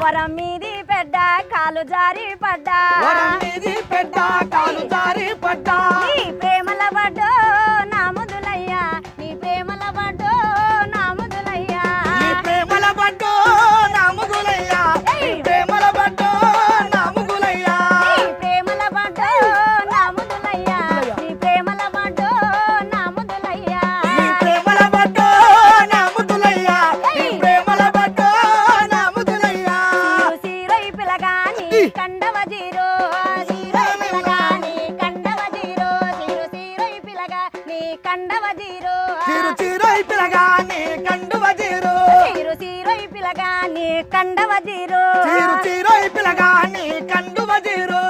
వరం మీది పెద్ద కాలు జారి పడ్డా నీ ప్రేమల పడ్డో నా ముదులయ్యా నీ ప్రేమల పడ్డో నా ముదులయ్యా నీ ప్రేమల పడ్డో నా ముదులయ్యా నీ ప్రేమల పడ్డో నా ముదులయ్యా నీ ప్రేమల పడ్డో నా ముదులయ్యా నీ ప్రేమల పడ్డో నా ముదులయ్యా నీ ప్రేమల పడ్డో నా ముదులయ్యా నీ ప్రేమల పడ్డో నా ముదులయ్యా సీరై పిలగాని కండవ జీరో సీరై పిలగాని కండవ జీరో సీరై పిలగా నీ కండవ జీరో చిరుచిరై పిలగాని కండువ జీరో సీరై పిలగాని కండవ జీరో చిరుచిరై పిలగాని కండువ జీరో